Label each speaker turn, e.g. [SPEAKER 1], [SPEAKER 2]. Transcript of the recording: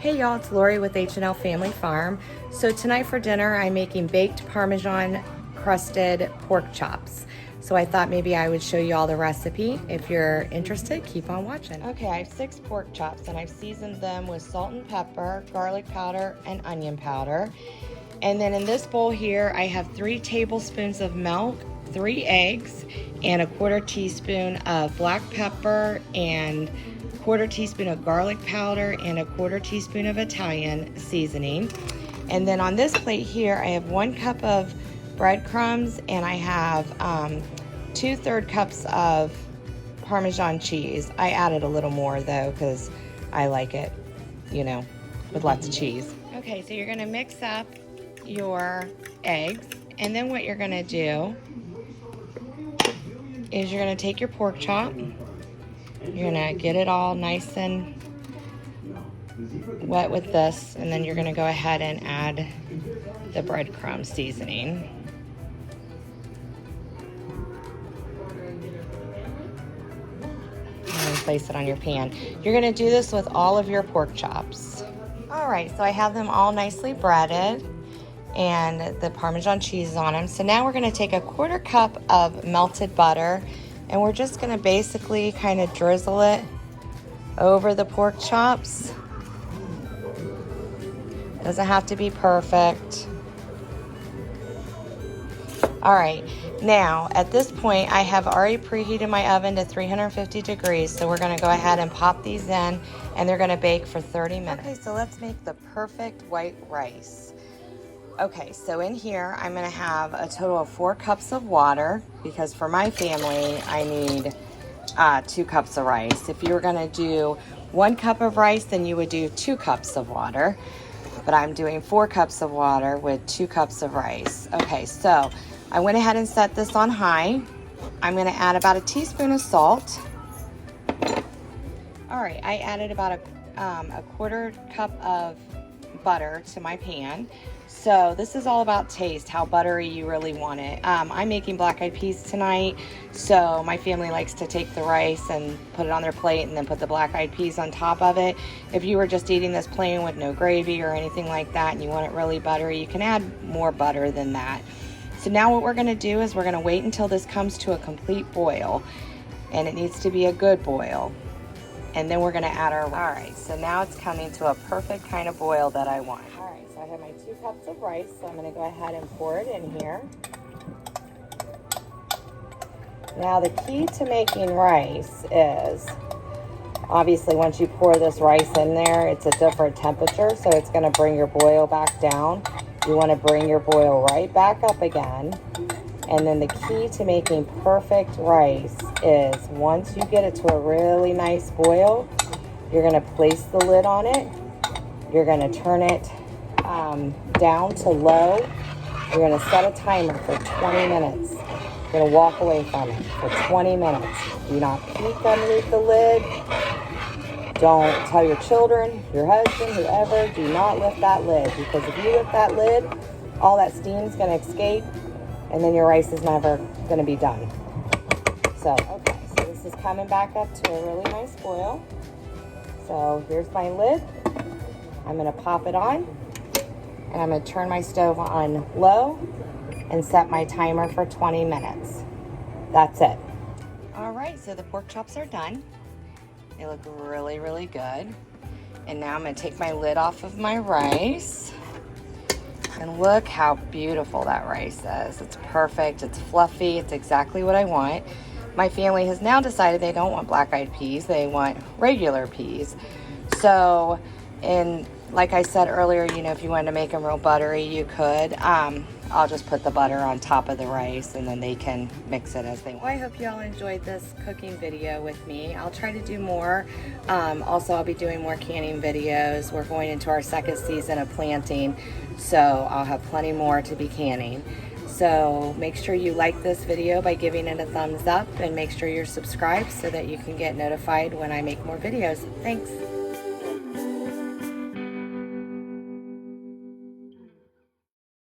[SPEAKER 1] Hey y'all, it's Lori with H&L Family Farm. So tonight for dinner, I'm making baked Parmesan crusted pork chops. So I thought maybe I would show you all the recipe. If you're interested, keep on watching. Okay, I have 6 pork chops and I've seasoned them with salt and pepper, garlic powder, and onion powder. And then in this bowl here, I have 3 tablespoons of milk, 3 eggs, and a 1/4 teaspoon of black pepper, and 1/4 teaspoon of garlic powder, and a 1/4 teaspoon of Italian seasoning. And then on this plate here, I have 1 cup of breadcrumbs, and I have 2/3 cups of Parmesan cheese. I added a little more though because I like it, you know, with lots of cheese. Okay, so you're gonna mix up your eggs, and then what you're gonna do is you're gonna take your pork chop. You're gonna get it all nice and wet with this, and then you're gonna go ahead and add the breadcrumb seasoning. And place it on your pan. You're gonna do this with all of your pork chops. All right, so I have them all nicely breaded and the Parmesan cheese on them. So now we're gonna take a 1/4 cup of melted butter, and we're just gonna basically kind of drizzle it over the pork chops. Doesn't have to be perfect. All right, now at this point, I have already preheated my oven to 350 degrees, so we're gonna go ahead and pop these in, and they're gonna bake for 30 minutes. Okay, so let's make the perfect white rice. Okay, so in here, I'm gonna have a total of 4 cups of water, because for my family, I need 2 cups of rice. If you were gonna do 1 cup of rice, then you would do 2 cups of water. But I'm doing 4 cups of water with 2 cups of rice. Okay, so I went ahead and set this on high. I'm gonna add about a teaspoon of salt. All right, I added about a 1/4 cup of butter to my pan. So this is all about taste, how buttery you really want it. I'm making black-eyed peas tonight, so my family likes to take the rice and put it on their plate and then put the black-eyed peas on top of it. If you were just eating this plain with no gravy or anything like that and you want it really buttery, you can add more butter than that. So now what we're gonna do is we're gonna wait until this comes to a complete boil, and it needs to be a good boil. And then we're gonna add our rice. All right, so now it's coming to a perfect kind of boil that I want. All right, so I have my 2 cups of rice, so I'm gonna go ahead and pour it in here. Now the key to making rice is, obviously once you pour this rice in there, it's a different temperature, so it's gonna bring your boil back down. You wanna bring your boil right back up again. And then the key to making perfect rice is once you get it to a really nice boil, you're gonna place the lid on it. You're gonna turn it down to low. You're gonna set a timer for 20 minutes. You're gonna walk away from it for 20 minutes. Do not peek underneath the lid. Don't tell your children, your husband, whoever, do not lift that lid, because if you lift that lid, all that steam is gonna escape, and then your rice is never gonna be done. So, okay, so this is coming back up to a really nice boil. So here's my lid. I'm gonna pop it on, and I'm gonna turn my stove on low and set my timer for 20 minutes. That's it. All right, so the pork chops are done. They look really, really good. And now I'm gonna take my lid off of my rice. And look how beautiful that rice is. It's perfect, it's fluffy, it's exactly what I want. My family has now decided they don't want black-eyed peas, they want regular peas. So, and like I said earlier, you know, if you wanted to make them real buttery, you could. I'll just put the butter on top of the rice, and then they can mix it as they want. Well, I hope you all enjoyed this cooking video with me. I'll try to do more. Also, I'll be doing more canning videos. We're going into our 2nd season of planting, so I'll have plenty more to be canning. So make sure you like this video by giving it a thumbs up, and make sure you're subscribed so that you can get notified when I make more videos. Thanks.